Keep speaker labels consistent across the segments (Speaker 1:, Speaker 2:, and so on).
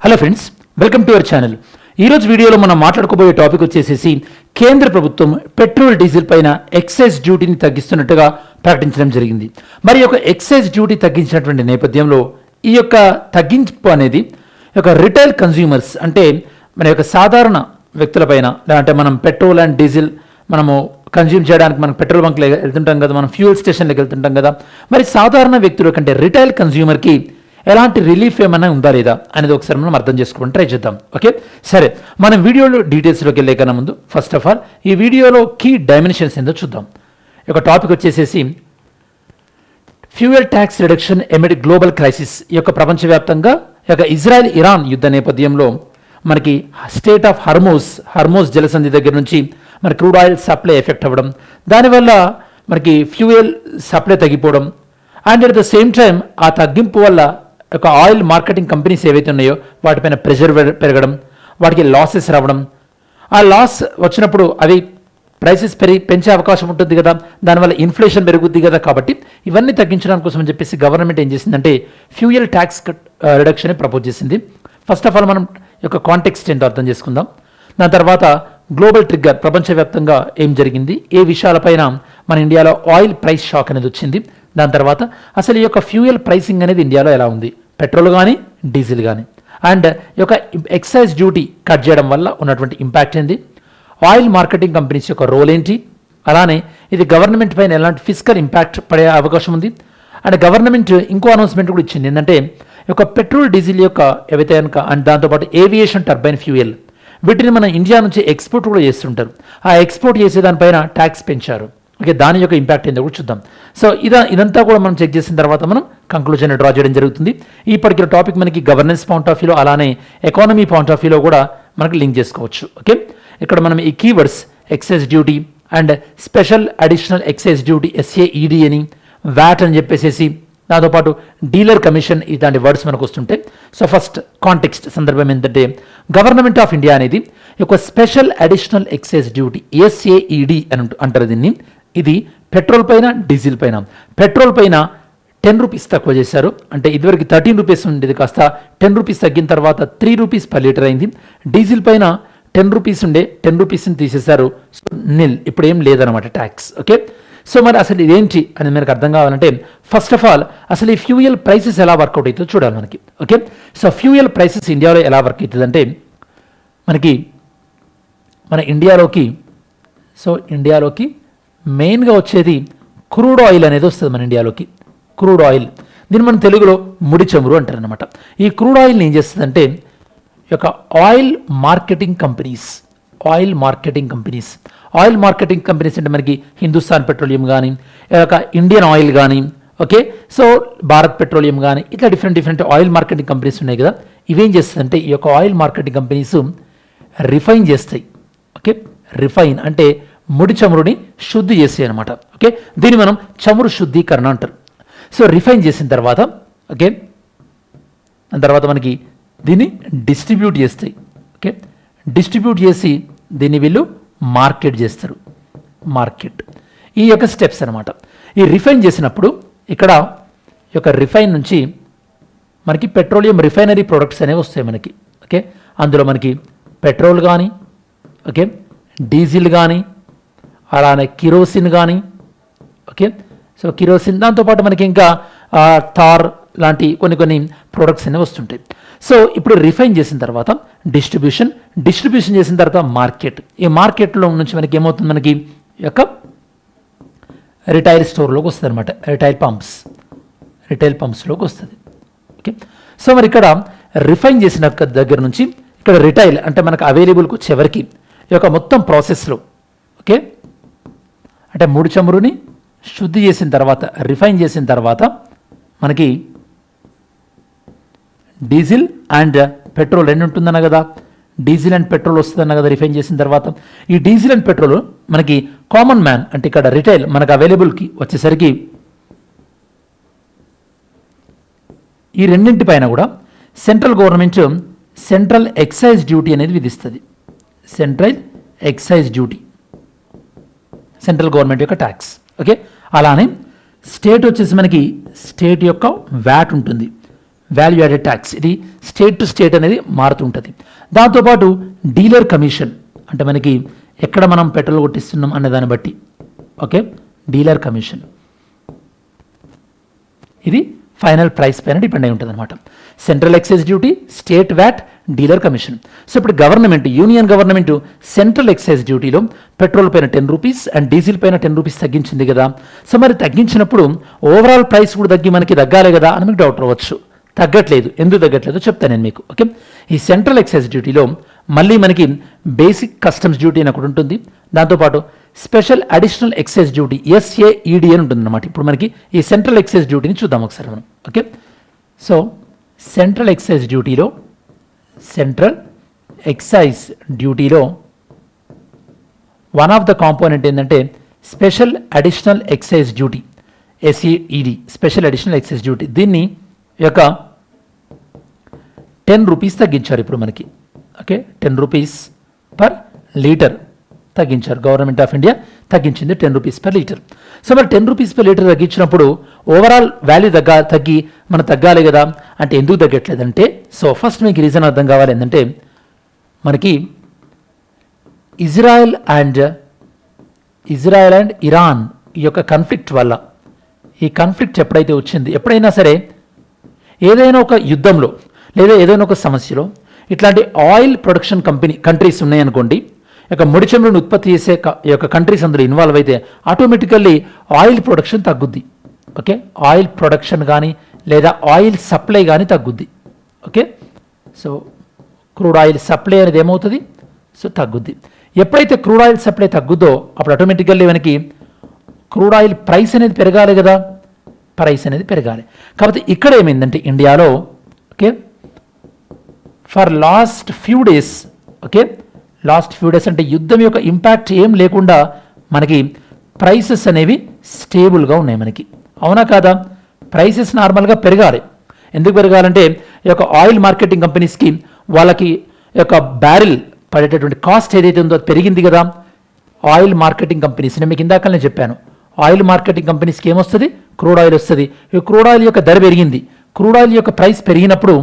Speaker 1: Hello friends, welcome to our channel. ఈరోజు వీడియోలో మనం మాట్లాడుకోబోయే టాపిక్ వచ్చేసి కేంద్ర ప్రభుత్వం పెట్రోల్ డీజిల్ పైన ఎక్సైజ్ డ్యూటీని తగ్గిస్తున్నట్టుగా ప్రకటించడం జరిగింది. మరి యొక్క ఎక్సైజ్ డ్యూటీ తగ్గించినటువంటి నేపథ్యంలో ఈ యొక్క తగ్గింపు అనేది ఒక రిటైల్ కన్స్యూమర్స్ అంటే మన యొక్క సాధారణ వ్యక్తులపైన, అంటే మనం పెట్రోల్ అండ్ డీజిల్ మనము కన్జ్యూమ్ చేయడానికి మనం పెట్రోల్ బంక్లో వెళ్తుంటాం కదా, మనం ఫ్యూయల్ స్టేషన్లకు వెళ్తుంటాం కదా. మరి సాధారణ వ్యక్తుల కంటే రిటైల్ కన్స్యూమర్కి ఎలాంటి రిలీఫ్ ఏమైనా ఉందా లేదా అనేది ఒకసారి మనం అర్థం చేసుకోవడం ట్రై చేద్దాం. ఓకే, సరే, మనం వీడియోలో డీటెయిల్స్లోకి వెళ్ళే కన్నా ముందు ఫస్ట్ ఆఫ్ ఆల్ ఈ వీడియోలో కీ డైమెన్షన్స్ ఏందో చూద్దాం. ఒక టాపిక్ వచ్చేసేసి fuel tax reduction amid global crisis. ఈ యొక్క ప్రపంచవ్యాప్తంగా ఈ యొక్క ఇజ్రాయెల్ ఇరాన్ యుద్ధ నేపథ్యంలో మనకి స్టేట్ ఆఫ్ హర్మోస్ జలసంధి దగ్గర నుంచి మన క్రూడ్ ఆయిల్ సప్లై ఎఫెక్ట్ అవ్వడం, దానివల్ల మనకి ఫ్యూయల్ సప్లై తగ్గిపోవడం, and at the same time ఆ తగ్గింపు వల్ల ఒక ఆయిల్ మార్కెటింగ్ కంపెనీస్ ఏవైతే ఉన్నాయో వాటిపైన ప్రెషర్ పెరగడం, వాటికి లాసెస్ రావడం, ఆ లాస్ వచ్చినప్పుడు అవి ప్రైసెస్ పెంచే అవకాశం ఉంటుంది కదా, దానివల్ల ఇన్ఫ్లేషన్ పెరుగుద్ది కదా. కాబట్టి ఇవన్నీ తగ్గించడానికి కోసం అని చెప్పేసి గవర్నమెంట్ ఏం చేసిందంటే ఫ్యూయల్ ట్యాక్స్ రిడక్షన్ ప్రపోజ్ చేసింది. ఫస్ట్ ఆఫ్ ఆల్ మనం యొక్క కాంటెక్స్ట్ ఏంటో అర్థం చేసుకుందాం. దాని తర్వాత గ్లోబల్ ట్రిగ్గర్, ప్రపంచవ్యాప్తంగా ఏం జరిగింది, ఏ విషయాలపైన మన ఇండియాలో ఆయిల్ ప్రైస్ షాక్ అనేది వచ్చింది, దాని తర్వాత అసలు ఈ యొక్క ఫ్యూయల్ ప్రైసింగ్ అనేది ఇండియాలో ఎలా ఉంది, పెట్రోల్ కానీ డీజిల్ కానీ, అండ్ ఈ యొక్క ఎక్సైజ్ డ్యూటీ కట్ చేయడం వల్ల ఉన్నటువంటి ఇంపాక్ట్ ఏంది, ఆయిల్ మార్కెటింగ్ కంపెనీస్ యొక్క రోల్ ఏంటి, అలానే ఇది గవర్నమెంట్ పైన ఎలాంటి ఫిజికల్ ఇంపాక్ట్ పడే అవకాశం ఉంది. అండ్ గవర్నమెంట్ ఇంకో అనౌన్స్మెంట్ కూడా ఇచ్చింది, ఏంటంటే ఈ యొక్క పెట్రోల్ డీజిల్ యొక్క ఏవైతే కనుక అండ్ దాంతోపాటు ఏవియేషన్ టర్బైన్ ఫ్యూయల్ వీటిని మన ఇండియా నుంచి ఎక్స్పోర్ట్ కూడా చేస్తుంటారు, ఆ ఎక్స్పోర్ట్ చేసే దానిపైన ట్యాక్స్ పెంచారు. ఓకే, దాని యొక్క ఇంపాక్ట్ ఏందో కూడా చూద్దాం. సో ఇదంతా కూడా మనం చెక్ చేసిన తర్వాత మనం కంక్లూజన్ డ్రా చేయడం జరుగుతుంది. ఈ పర్టికులర్ టాపిక్ మనకి గవర్నెన్స్ పాయింట్ ఆఫ్ వ్యూలో అలానే ఎకానమీ పాయింట్ ఆఫ్ వ్యూలో కూడా మనకి లింక్ చేసుకోవచ్చు. ఓకే, ఇక్కడ మనం ఈ keywords excise duty and special additional excise duty SAED అని, వ్యాట్ అని చెప్పేసి, దాంతోపాటు డీలర్ కమిషన్, ఇలాంటి వర్డ్స్ మనకు వస్తుంటాయి. సో ఫస్ట్ కాంటెక్స్ట్ సందర్భం ఏంటంటే గవర్నమెంట్ ఆఫ్ ఇండియా అనేది ఒక special additional excise duty SAED అని అంటారు దీన్ని. ఇది పెట్రోల్ పైన డీజిల్ పైన, పెట్రోల్ పైన 10 రూపీస్ తక్కువ చేశారు. అంటే ఇదివరకు 13 రూపీస్ ఉండేది కాస్త 10 రూపీస్ తగ్గిన తర్వాత 3 రూపీస్ పర్ లీటర్ అయింది. డీజిల్ పైన 10 రూపీస్ ఉండే 10 రూపీస్ని తీసేశారు, నిల్, ఇప్పుడు ఏం లేదనమాట ట్యాక్స్. ఓకే, సో మరి అసలు ఇదేంటి అని మనకు అర్థం కావాలంటే ఫస్ట్ ఆఫ్ ఆల్ అసలు ఈ ఫ్యూయల్ ప్రైసెస్ ఎలా వర్కౌట్ అవుతుందో చూడాలి మనకి. ఓకే, సో ఫ్యూయల్ ప్రైసెస్ ఇండియాలో ఎలా వర్క్ అవుతుంది అంటే మన ఇండియాలోకి మెయిన్గా వచ్చేది క్రూడ్ ఆయిల్ అనేది వస్తుంది మన ఇండియాలోకి. క్రూడ్ ఆయిల్, దీన్ని మన తెలుగులో ముడి చమురు అంటారు అనమాట. ఈ క్రూడ్ ఆయిల్ని ఏం చేస్తుందంటే ఈ యొక్క ఆయిల్ మార్కెటింగ్ కంపెనీస్ అంటే మనకి హిందుస్థాన్ పెట్రోలియం కానీ, ఇండియన్ ఆయిల్ కానీ, ఓకే, సో భారత్ పెట్రోలియం కానీ, ఇట్లా డిఫరెంట్ ఆయిల్ మార్కెటింగ్ కంపెనీస్ ఉన్నాయి కదా. ఇవేం చేస్తుందంటే ఈ యొక్క ఆయిల్ మార్కెటింగ్ కంపెనీస్ రిఫైన్ చేస్తాయి. ఓకే, రిఫైన్ అంటే ముడి చమురుని శుద్ధి చేస్తాయి అనమాట. ఓకే, దీన్ని మనం చమురు శుద్ధీకరణ అంటారు. సో రిఫైన్ చేసిన తర్వాత, ఓకే, దాని తర్వాత మనకి దీన్ని డిస్ట్రిబ్యూట్ చేస్తాయి. ఓకే, డిస్ట్రిబ్యూట్ చేసి దీన్ని వీళ్ళు మార్కెట్ చేస్తారు. ఈ యొక్క స్టెప్స్ అనమాట. ఈ రిఫైన్ చేసినప్పుడు ఇక్కడ ఈ యొక్క రిఫైన్ నుంచి మనకి పెట్రోలియం రిఫైనరీ ప్రొడక్ట్స్ అనేవి వస్తాయి మనకి. ఓకే, అందులో మనకి పెట్రోల్ కానీ, ఓకే, డీజిల్ కానీ, అలానే కిరోసిన్ కానీ, ఓకే, సో కిరోసిన్, దాంతోపాటు మనకి ఇంకా తార్ లాంటి కొన్ని ప్రొడక్ట్స్ అనేవి వస్తుంటాయి. సో ఇప్పుడు రిఫైన్ చేసిన తర్వాత డిస్ట్రిబ్యూషన్ చేసిన తర్వాత మార్కెట్. ఈ మార్కెట్లో నుంచి మనకి ఏమవుతుంది, మనకి యొక్క రిటైల్ స్టోర్లోకి వస్తుంది అనమాట, రిటైల్ పంప్స్లోకి వస్తుంది. ఓకే, సో మరి ఇక్కడ రిఫైన్ చేసిన దగ్గర నుంచి ఇక్కడ రిటైల్ అంటే మనకు అవైలబుల్కి వచ్చేవరకు ఈ యొక్క మొత్తం ప్రాసెస్లో, ఓకే, అంటే ముడి చమురుని శుద్ధి చేసిన తర్వాత, రిఫైన్ చేసిన తర్వాత మనకి డీజిల్ అండ్ పెట్రోల్ రెండు ఉంటుందన్న కదా, డీజిల్ అండ్ పెట్రోల్ వస్తుందన్న కదా రిఫైన్ చేసిన తర్వాత. ఈ డీజిల్ అండ్ పెట్రోల్ మనకి కామన్ మ్యాన్ అంటే ఇక్కడ రిటైల్ మనకు అవైలబుల్కి వచ్చేసరికి ఈ రెండింటిపైన కూడా central government central excise duty అనేది విధిస్తుంది. సెంట్రల్ గవర్నమెంట్ యొక్క ట్యాక్స్. ఓకే, అలానే స్టేట్ వచ్చేసి మనకి స్టేట్ యొక్క వ్యాట్ ఉంటుంది. వాల్యూ యాడెడ్ ట్యాక్స్, ఇది స్టేట్ టు స్టేట్ అనేది మారుతుంటుంది. దాంతోపాటు డీలర్ కమిషన్, అంటే మనకి ఎక్కడ మనం పెట్రోల్ కొట్టిస్తున్నాం అనే దాన్ని బట్టి, ఓకే, డీలర్ కమిషన్ ఇది ఫైనల్ ప్రైస్ పైన డిపెండ్ అయి ఉంటుంది అనమాట. Central excise duty, state VAT, dealer commission. So ఇప్పుడు government, union government central excise డ్యూటీలో పెట్రోల్ పైన 10 రూపీస్ అండ్ డీజిల్ పైన 10 రూపీస్ తగ్గించింది కదా. సో మరి తగ్గించినప్పుడు ఓవరాల్ ప్రైస్ కూడా మనకి తగ్గాలి కదా అని మీకు డౌట్ రావచ్చు. తగ్గట్లేదు. ఎందుకు తగ్గట్లేదో చెప్తాను నేను మీకు. ఓకే, ఈ సెంట్రల్ ఎక్సైజ్ డ్యూటీలో మళ్ళీ మనకి బేసిక్ కస్టమ్స్ డ్యూటీ అని ఒకటి ఉంటుంది, దాంతోపాటు special additional excise duty SAED అని ఉంటుంది అనమాట. ఇప్పుడు మనకి ఈ సెంట్రల్ ఎక్సైజ్ డ్యూటీని చూద్దాం ఒకసారి మనం. ఓకే, సో సెంట్రల్ ఎక్సైజ్ డ్యూటీలో వన్ ఆఫ్ ద కాంపోనెంట్ ఏంటంటే special additional excise duty, SAED, special additional excise duty. దీన్ని యొక్క 10 రూపీస్ తగ్గించారు ఇప్పుడు మనకి. ఓకే, 10 రూపీస్ పర్ లీటర్ తగ్గించారు. గవర్నమెంట్ ఆఫ్ ఇండియా తగ్గించింది 10 రూపీస్ పర్ లీటర్. సో మరి 10 రూపీస్ పర్ లీటర్ తగ్గించినప్పుడు ఓవరాల్ వాల్యూ తగ్గి మనం తగ్గాలి కదా. అంటే ఎందుకు తగ్గట్లేదంటే, సో ఫస్ట్ మీకు రీజన్ అర్థం కావాలి. ఏంటంటే మనకి ఇజ్రాయెల్ అండ్ ఇరాన్ ఈ యొక్క కాన్ఫ్లిక్ట్ వల్ల, ఈ కాన్ఫ్లిక్ట్ ఎప్పుడైతే వచ్చింది, ఎప్పుడైనా సరే ఏదైనా ఒక యుద్ధంలో లేదా ఏదైనా ఒక సమస్యలో ఇట్లాంటి ఆయిల్ ప్రొడక్షన్ కంట్రీస్ ఉన్నాయనుకోండి, యొక్క ముడి చమురును ఉత్పత్తి చేసే ఈ యొక్క కంట్రీస్ అందులో ఇన్వాల్వ్ అయితే ఆటోమేటికల్లీ ఆయిల్ ప్రొడక్షన్ తగ్గుద్ది. ఓకే, ఆయిల్ ప్రొడక్షన్ కానీ లేదా ఆయిల్ సప్లై కానీ తగ్గుద్ది. Okay, so crude oil supply అనేది ఏమవుతుంది, సో తగ్గుద్ది. ఎప్పుడైతే క్రూడ్ ఆయిల్ సప్లై తగ్గుద్దో అప్పుడు ఆటోమేటికల్లీ మనకి క్రూడ్ ఆయిల్ ప్రైస్ అనేది పెరగాలి కదా, ప్రైస్ అనేది పెరగాలి. కాబట్టి ఇక్కడ ఏమైందంటే ఇండియాలో, okay, for last few days అంటే యుద్ధం యొక్క ఇంపాక్ట్ ఏం లేకుండా మనకి ప్రైసెస్ అనేవి స్టేబుల్గా ఉన్నాయి మనకి. అవునా కాదా? ప్రైసెస్ నార్మల్గా పెరగాలి. ఎందుకు పెరగాలంటే ఈ యొక్క ఆయిల్ మార్కెటింగ్ కంపెనీస్కి వాళ్ళకి యొక్క బ్యారిల్ పడేటటువంటి కాస్ట్ ఏదైతే ఉందో అది పెరిగింది కదా. ఆయిల్ మార్కెటింగ్ కంపెనీస్, నేను మీకు ఇందాకనే చెప్పాను, ఆయిల్ మార్కెటింగ్ కంపెనీస్కి ఏమొస్తుంది, క్రూడ్ ఆయిల్ వస్తుంది. ఈ క్రూడ్ ఆయిల్ యొక్క ధర పెరిగింది. క్రూడ్ ఆయిల్ యొక్క ప్రైస్ పెరిగినప్పుడు,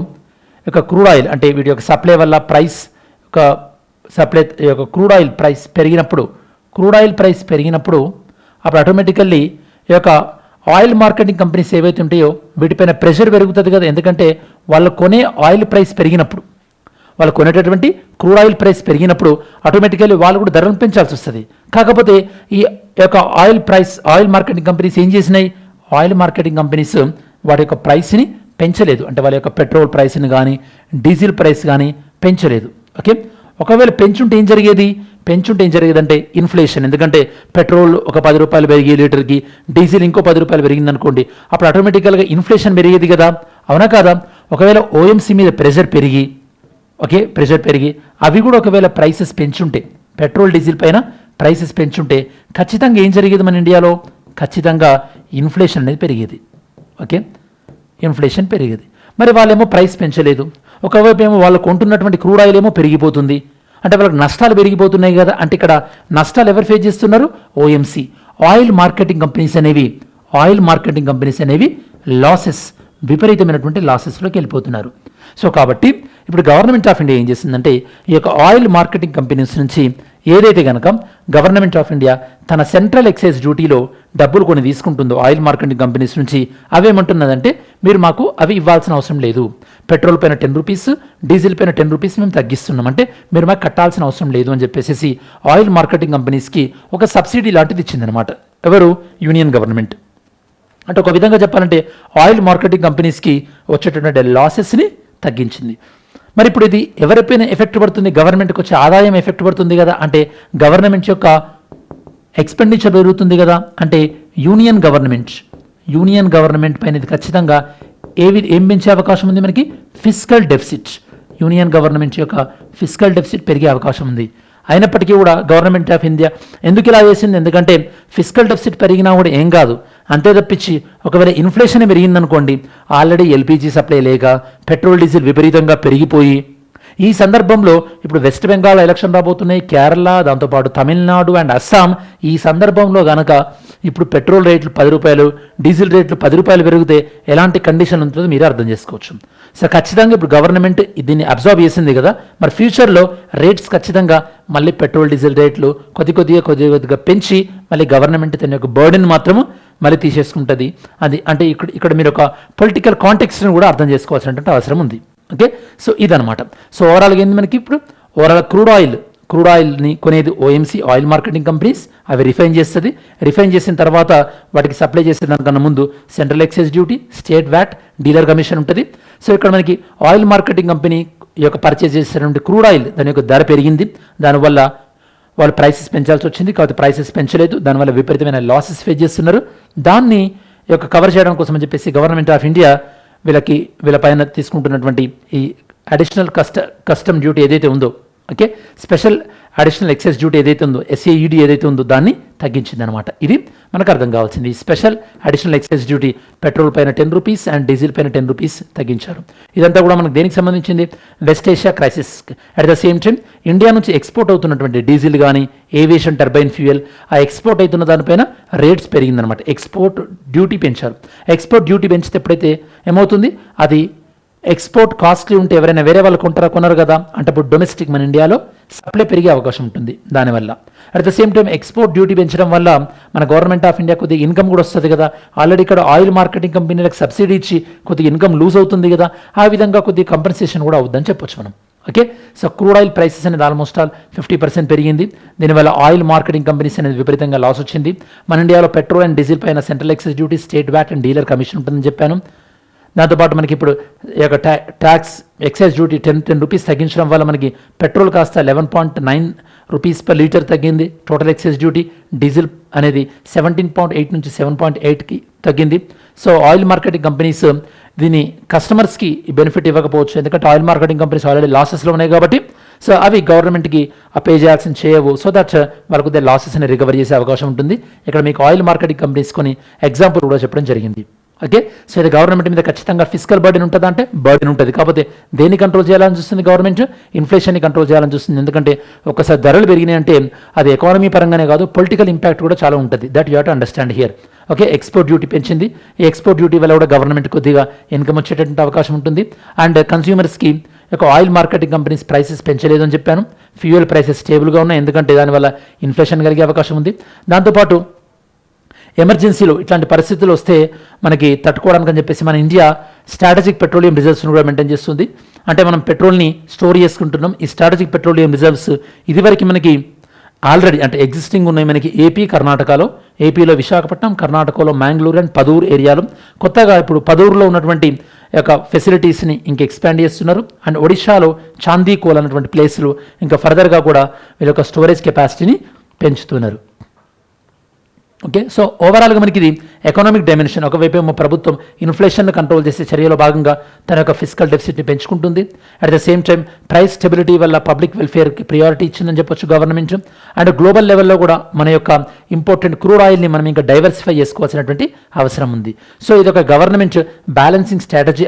Speaker 1: యొక్క క్రూడ్ ఆయిల్ అంటే వీటి యొక్క సప్లై వల్ల ప్రైస్ ఒక సప్లై యొక్క క్రూడ్ ఆయిల్ ప్రైస్ పెరిగినప్పుడు అప్పుడు ఆటోమేటికల్లీ ఈ యొక్క ఆయిల్ మార్కెటింగ్ కంపెనీస్ ఏవైతే ఉంటాయో వీటిపైన ప్రెషర్ పెరుగుతుంది కదా. ఎందుకంటే వాళ్ళు కొనే ఆయిల్ ప్రైస్ పెరిగినప్పుడు, వాళ్ళు కొనేటటువంటి క్రూడ్ ఆయిల్ ప్రైస్ పెరిగినప్పుడు ఆటోమేటికల్లీ వాళ్ళు కూడా ధరలను పెంచాల్సి వస్తుంది. కాకపోతే ఈ యొక్క ఆయిల్ మార్కెటింగ్ కంపెనీస్ ఏం చేసినాయి, ఆయిల్ మార్కెటింగ్ కంపెనీస్ వాటి యొక్క ప్రైస్ని పెంచలేదు. అంటే వాళ్ళ యొక్క పెట్రోల్ ప్రైస్ని కానీ డీజిల్ ప్రైస్ కానీ పెంచలేదు. ఓకే, ఒకవేళ పెంచుంటే ఏం జరిగేదంటే ఇన్ఫ్లేషన్. ఎందుకంటే పెట్రోల్ ఒక 10 రూపాయలు పెరిగి లీటర్కి, డీజిల్ ఇంకో 10 రూపాయలు పెరిగింది అనుకోండి, అప్పుడు ఆటోమేటికల్గా ఇన్ఫ్లేషన్ పెరిగేది కదా. అవునా కాదా? ఒకవేళ OMC మీద ప్రెషర్ పెరిగి అవి కూడా ఒకవేళ ప్రైసెస్ పెంచుంటే, పెట్రోల్ డీజిల్ పైన ప్రైసెస్ పెంచుంటే ఖచ్చితంగా ఏం జరిగేది మన ఇండియాలో, ఖచ్చితంగా ఇన్ఫ్లేషన్ అనేది పెరిగేది. ఓకే, ఇన్ఫ్లేషన్ పెరిగేది. మరి వాళ్ళేమో ప్రైస్ పెంచలేదు. ఒకవైపు ఏమో వాళ్ళు కొంటున్నటువంటి క్రూడ్ ఆయిల్ ఏమో పెరిగిపోతుంది. అంటే వాళ్ళకి నష్టాలు పెరిగిపోతున్నాయి కదా. అంటే ఇక్కడ నష్టాలు ఎవరు ఫేస్ చేస్తున్నారు, OMC, ఆయిల్ మార్కెటింగ్ కంపెనీస్ అనేవి లాసెస్, విపరీతమైనటువంటి లాసెస్లోకి వెళ్ళిపోతున్నారు. సో కాబట్టి ఇప్పుడు గవర్నమెంట్ ఆఫ్ ఇండియా ఏం చేసిందంటే ఈ యొక్క ఆయిల్ మార్కెటింగ్ కంపెనీస్ నుంచి ఏదైతే కనుక గవర్నమెంట్ ఆఫ్ ఇండియా తన సెంట్రల్ ఎక్సైజ్ డ్యూటీలో డబ్బులు కొన్ని తీసుకుంటుందో ఆయిల్ మార్కెటింగ్ కంపెనీస్ నుంచి, అవేమంటున్నదంటే మీరు మాకు అవి ఇవ్వాల్సిన అవసరం లేదు. పెట్రోల్ పైన 10 రూపీస్, డీజిల్ పైన 10 రూపీస్ మేము తగ్గిస్తున్నాం, అంటే మీరు మాకు కట్టాల్సిన అవసరం లేదు అని చెప్పేసి ఆయిల్ మార్కెటింగ్ కంపెనీస్కి ఒక సబ్సిడీ లాంటిది ఇచ్చిందనమాట. ఎవరు, యూనియన్ గవర్నమెంట్. అంటే ఒక విధంగా చెప్పాలంటే ఆయిల్ మార్కెటింగ్ కంపెనీస్కి వచ్చేటటువంటి లాసెస్ని తగ్గించింది. మరి ఇప్పుడు ఇది ఎవరిపైన ఎఫెక్ట్ పడుతుంది, గవర్నమెంట్కి వచ్చే ఆదాయం ఎఫెక్ట్ పడుతుంది కదా. అంటే గవర్నమెంట్ యొక్క ఎక్స్పెండిచర్ పెరుగుతుంది కదా. అంటే యూనియన్ గవర్నమెంట్ పైన ఇది ఖచ్చితంగా ఏం పెంచే అవకాశం ఉంది మనకి, ఫిస్కల్ డెఫిసిట్. యూనియన్ గవర్నమెంట్ యొక్క ఫిస్కల్ డెఫిసిట్ పెరిగే అవకాశం ఉంది. అయినప్పటికీ కూడా గవర్నమెంట్ ఆఫ్ ఇండియా ఎందుకు ఇలా చేసింది, ఎందుకంటే ఫిస్కల్ డెఫిసిట్ పెరిగినా కూడా ఏం కాదు, అంతే తప్పించి ఒకవేళ ఇన్ఫ్లేషన్ పెరిగిందనుకోండి, ఆల్రెడీ LPG సప్లై లేక పెట్రోల్ డీజిల్ విపరీతంగా పెరిగిపోయి, ఈ సందర్భంలో ఇప్పుడు వెస్ట్ బెంగాల్ ఎలక్షన్ రాబోతున్నాయి, కేరళ, దాంతోపాటు తమిళనాడు అండ్ అస్సాం. ఈ సందర్భంలో కనుక ఇప్పుడు పెట్రోల్ రేట్లు 10 రూపాయలు, డీజిల్ రేట్లు 10 రూపాయలు పెరిగితే ఎలాంటి కండిషన్ ఉంటుందో మీరే అర్థం చేసుకోవచ్చు. సో ఖచ్చితంగా ఇప్పుడు గవర్నమెంట్ దీన్ని అబ్జర్వ్ చేసింది కదా, మరి ఫ్యూచర్లో రేట్స్ ఖచ్చితంగా మళ్ళీ పెట్రోల్ డీజిల్ రేట్లు కొద్దిగా పెంచి మళ్ళీ గవర్నమెంట్ తన యొక్క బర్డెన్ మాత్రము మళ్ళీ తీసేసుకుంటుంది. అది అంటే ఇక్కడ మీరు ఒక పొలిటికల్ కాంటెక్స్ట్ని కూడా అర్థం చేసుకోవాల్సినటువంటి అవసరం ఉంది. ఓకే, సో ఇదనమాట. సో ఓవరాల్గా ఏంది మనకి ఇప్పుడు ఓవరాల్ క్రూడ్ ఆయిల్ని కొనేది ఓఎంసీ ఆయిల్ మార్కెటింగ్ కంపెనీస్, అవి రిఫైన్ చేస్తుంది. రిఫైన్ చేసిన తర్వాత వాటికి సప్లై చేసే దానికన్నా ముందు central excise duty, state VAT, dealer commission ఉంటుంది. సో ఇక్కడ మనకి ఆయిల్ మార్కెటింగ్ కంపెనీ యొక్క పర్చేజ్ చేసినటువంటి క్రూడ్ ఆయిల్ దాని యొక్క ధర పెరిగింది, దానివల్ల వాళ్ళు ప్రైసెస్ పెంచాల్సి వచ్చింది. కాబట్టి ప్రైసెస్ పెంచలేదు, దానివల్ల విపరీతమైన లాసెస్ ఫేస్ చేస్తున్నారు. దాన్ని యొక్క కవర్ చేయడం కోసం అని చెప్పేసి గవర్నమెంట్ ఆఫ్ ఇండియా వీళ్ళపైన తీసుకుంటున్నటువంటి ఈ అడిషనల్ కస్టమ్ డ్యూటీ ఏదైతే ఉందో, okay, special additional excise duty ఏదైతే ఉందో, ఎస్ఏఈడి ఏదైతే ఉందో దాన్ని తగ్గించింది అనమాట. ఇది మనకు అర్థం కావాల్సింది. ఈ special additional excise duty petrol పైన 10 రూపీస్ అండ్ డీజిల్ పైన 10 రూపీస్ తగ్గించారు. ఇదంతా కూడా మనకు దేనికి సంబంధించింది? West Asia crisis. At the same time India నుంచి ఎక్స్పోర్ట్ అవుతున్నటువంటి డీజిల్ కానీ ఏవియేషన్ టర్బైన్ ఫ్యూయల్, ఆ ఎక్స్పోర్ట్ అవుతున్న దానిపైన రేట్స్ పెరిగిందనమాట. ఎక్స్పోర్ట్ డ్యూటీ పెంచారు. ఎక్స్పోర్ట్ డ్యూటీ పెంచితే ఎప్పుడైతే ఏమవుతుంది, అది ఎక్స్పోర్ట్ కాస్ట్లీ ఉంటే ఎవరైనా వేరే వాళ్ళు కొనరు కదా, అంటే ఇప్పుడు డొమెస్టిక్ మన ఇండియాలో సప్లై పెరిగే అవకాశం ఉంటుంది దానివల్ల. At the same time export duty పెంచడం వల్ల మన గవర్నమెంట్ ఆఫ్ ఇండియా కొద్దిగా ఇన్కమ్ కూడా వస్తుంది కదా. ఆల్రెడీ ఇక్కడ ఆయిల్ మార్కెటింగ్ కంపెనీలకు సబ్సిడీ ఇచ్చి కొద్దిగా ఇన్కమ్ లూజ్ అవుతుంది కదా, ఆ విధంగా కొద్దిగా కంపెన్సేషన్ కూడా అవుద్దని చెప్పొచ్చు మనం. Okay, so crude oil prices అనేది ఆల్మోస్ట్ 50% పెరిగింది. దీనివల్ల ఆయిల్ మార్కెటింగ్ కంపెనీస్ అనేది విపరీతంగా లాస్ వచ్చింది. మన ఇండియాలో పెట్రోల్ అండ్ డీజిల్ పైన central excise duty, state VAT and dealer commission ఉంటుందని చెప్పాను. దాంతోపాటు మనకి ఇప్పుడు ఈ యొక్క ట్యాక్స్ ఎక్సైజ్ డ్యూటీ 10 రూపీస్ తగ్గించడం వల్ల మనకి పెట్రోల్ కాస్త 11.9 రూపీస్ పర్ లీటర్ తగ్గింది టోటల్ ఎక్సైజ్ డ్యూటీ. డీజిల్ అనేది 17.8 నుంచి 7.8కి తగ్గింది. సో ఆయిల్ మార్కెటింగ్ కంపెనీస్ దీని కస్టమర్స్కి బెనిఫిట్ ఇవ్వకపోవచ్చు, ఎందుకంటే ఆయిల్ మార్కెటింగ్ కంపెనీస్ ఆల్రెడీ లాసెస్లో ఉన్నాయి కాబట్టి. సో అవి గవర్నమెంట్కి పే చేయాల్సిన చేయవు. సో దట్ వాళ్ళకు లాసెస్ని రికవర్ చేసే అవకాశం ఉంటుంది. ఇక్కడ మీకు ఆయిల్ మార్కెటింగ్ కంపెనీస్ కొన్ని ఎగ్జాంపుల్ కూడా చెప్పడం జరిగింది. ఓకే, సో ఇది గవర్నమెంట్ మీద ఖచ్చితంగా ఫిజికల్ బర్డెన్ ఉంటుందా అంటే బర్డెన్ ఉంటుంది. కాకపోతే దేన్ని కంట్రోల్ చేయాలని చూస్తుంది గవర్నమెంట్? ఇన్ఫ్లేషన్ని కంట్రోల్ చేయాలని చూస్తుంది. ఎందుకంటే ఒకసారి ధరలు పెరిగినాయి అంటే అది ఎకానమీ పరంగానే కాదు, పొలిటికల్ ఇంపాక్ట్ కూడా చాలా ఉంటుంది. That you have to understand here. Okay, export duty పెంచింది. ఈ ఎక్స్పోర్ట్ డ్యూటీ వల్ల కూడా గవర్నమెంట్ కొద్దిగా ఇన్కమ్ వచ్చేటటువంటి అవకాశం ఉంటుంది. అండ్ కన్స్యూమర్స్కి ఆయిల్ మార్కెటింగ్ కంపెనీస్ ప్రైసెస్ పెంచలేదు అని చెప్పాను. ఫ్యూయల్ ప్రైసెస్ స్టేబుల్గా ఉన్నాయి, ఎందుకంటే దానివల్ల ఇన్ఫ్లేషన్ కలిగే అవకాశం ఉంది. దాంతోపాటు ఎమర్జెన్సీలో ఇట్లాంటి పరిస్థితులు వస్తే మనకి తట్టుకోవడానికి అని చెప్పేసి మన ఇండియా స్ట్రాటజిక్ పెట్రోలియం రిజర్వ్స్ను కూడా మెయింటైన్ చేస్తుంది. అంటే మనం పెట్రోల్ని స్టోర్ చేసుకుంటున్నాం. ఈ స్ట్రాటజిక్ పెట్రోలియం రిజర్వ్స్ ఇదివరకు మనకి ఆల్రెడీ అంటే ఎగ్జిస్టింగ్ ఉన్నాయి మనకి ఏపీలో విశాఖపట్నం, కర్ణాటకలో మ్యాంగ్లూరు అండ్ పదూరు ఏరియాలో. కొత్తగా ఇప్పుడు పదూరులో ఉన్నటువంటి యొక్క ఫెసిలిటీస్ని ఇంకా ఎక్స్పాండ్ చేస్తున్నారు. అండ్ ఒడిశాలో చాందీకోల్ అన్నటువంటి ప్లేస్లు ఇంకా ఫర్దర్గా కూడా వీళ్ళ యొక్క స్టోరేజ్ కెపాసిటీని పెంచుతున్నారు. ఓకే, సో ఓవరాల్గా మనకి ఇది ఎకనామిక్ డైమెన్షన్. ఒకవైపు ఏమో ప్రభుత్వం ఇన్ఫ్లేషన్ను కంట్రోల్ చేసే చర్యలో భాగంగా తన యొక్క ఫిజికల్ డెఫిసిట్ని పెంచుకుంటుంది. At the same time price stability వల్ల పబ్లిక్ వెల్ఫేర్కి ప్రియారిటీ ఇచ్చిందని చెప్పొచ్చు గవర్నమెంట్. అండ్ గ్లోబల్ లెవెల్లో కూడా మన యొక్క ఇంపార్టెంట్ క్రూడ్ ఆయిల్ని మనం ఇంకా డైవర్సిఫై చేసుకోవాల్సినటువంటి అవసరం ఉంది. సో ఇది ఒక గవర్నమెంట్ బ్యాలెన్సింగ్ స్ట్రాటజీ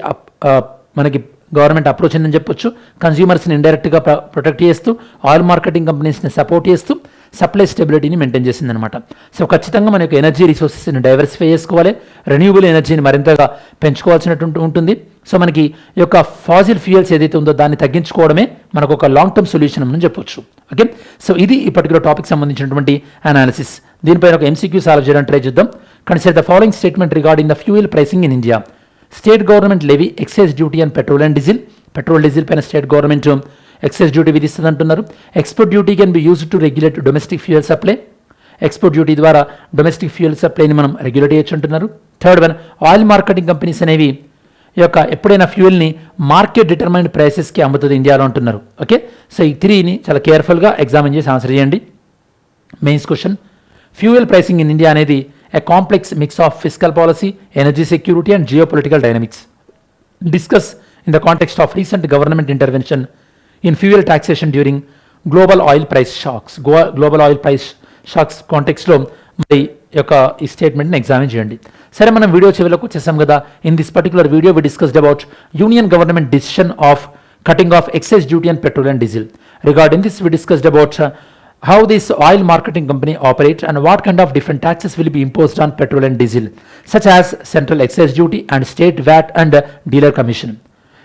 Speaker 1: మనకి గవర్నమెంట్ అప్రోచ్ అని చెప్పొచ్చు. కన్స్యూమర్స్ని ఇండైరెక్ట్గా ప్రొటెక్ట్ చేస్తూ, ఆయిల్ మార్కెటింగ్ కంపెనీస్ని సపోర్ట్ చేస్తూ సప్లై స్టెబిలిటీని మెయింటైన్ చేసిందనమాట. సో ఖచ్చితంగా మన యొక్క ఎనర్జీ రిసోర్సెస్ని డైవర్సిఫై చేసుకోవాలి, రెన్యూబుల్ ఎనర్జీని మరింతగా పెంచుకోవాల్సినటువంటి ఉంటుంది. సో మనకి ఈ యొక్క ఫాజిల్ ఫ్యూయల్స్ ఏదైతే ఉందో దాన్ని తగ్గించుకోవడమే మనకు ఒక లాంగ్ టర్మ్ సొల్యూషన్ అని చెప్పొచ్చు. ఓకే, సో ఇది ఈ పర్టికులర్ టాపిక్ సంబంధించినటువంటి అనాలిసిస్. దీనిపైన ఒక MCQ సాల్వ్ చేయడానికి ట్రై చేద్దాం. Consider the following statement regarding the fuel pricing in India. State government levy excise duty and petrol and diesel. Petrol diesel పైన స్టేట్ గవర్నమెంట్ ఎక్సైజ్ డ్యూటీ విధిస్తుంది అంటున్నారు. Export duty can be used to regulate domestic fuel supply. Export duty ద్వారా domestic fuel సప్లైని మనం regulate చేయొచ్చు అంటున్నారు. Third one, oil marketing companies అనేవి ఈ యొక్క ఎప్పుడైనా ఫ్యూయల్ని మార్కెట్ డిటర్మైన్డ్ ప్రైసెస్కి అమ్ముతుంది ఇండియాలో అంటున్నారు. ఓకే, సో ఈ 3ని చాలా కేర్ఫుల్గా ఎగ్జామిన్ చేసి ఆన్సర్ చేయండి. Mains question, fuel pricing in India అనేది a complex mix of fiscal policy, energy security and geopolitical dynamics. Discuss in the context of recent government intervention in fuel taxation during global oil price shocks. Global oil price shocks context లో మరి యొక్క ఈ స్టేట్మెంట్ని examine చేయండి. సరే, మనం video చివరికి వచ్చేసాం కదా. In this particular video we discussed about union government decision of cutting off excess duty on petrol and diesel. Regarding this, we discussed about how this oil marketing company operates and what kind of different taxes will be imposed on petrol and diesel, such as central excise duty and state VAT and dealer commission.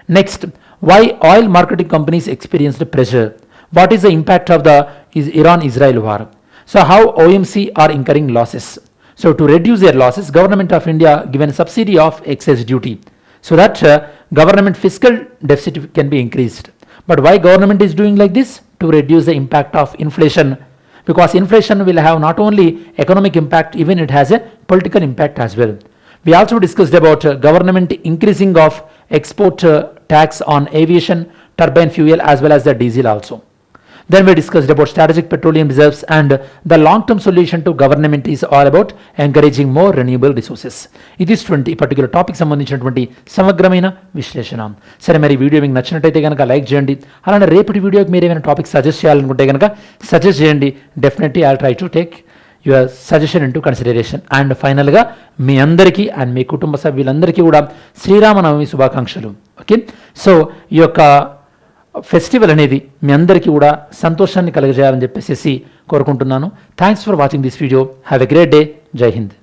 Speaker 1: Next, why oil marketing companies experienced pressure? What is the impact of the Iran-Israel war? So how OMC are incurring losses? So to reduce their losses, Government of India given a subsidy of excess duty so that government fiscal deficit can be increased. But why government is doing like this? To reduce the impact of inflation, because inflation will have not only economic impact, even it has a political impact as well. We also discussed about government increasing of export tax on aviation, turbine fuel as well as the diesel also. Then we discussed about strategic petroleum reserves, and the long-term solution to government is all about encouraging more renewable resources. ఇది ఇటువంటి particular topic సంబంధించినటువంటి సమగ్రమైన విశ్లేషణ. సరే, మరి video మీకు నచ్చినట్టయితే కనుక లైక్ చేయండి. అలానే రేపటి వీడియోకి మీరు ఏమైనా టాపిక్ సజెస్ట్ చేయాలనుకుంటే కనుక సజెస్ట్ చేయండి. Definitely I try to take your suggestion into consideration. And ఫైనల్గా మీ అందరికీ అండ్ మీ కుటుంబ సభ్యులందరికీ కూడా శ్రీరామనవమి శుభాకాంక్షలు. ఓకే, సో ఈ యొక్క ఫెస్టివల్ అనేది మీ అందరికీ కూడా సంతోషాన్ని కలగజేయాలని చెప్పేసి కోరుకుంటున్నాను. Thanks for watching this video. Have a great day. జై హింద్.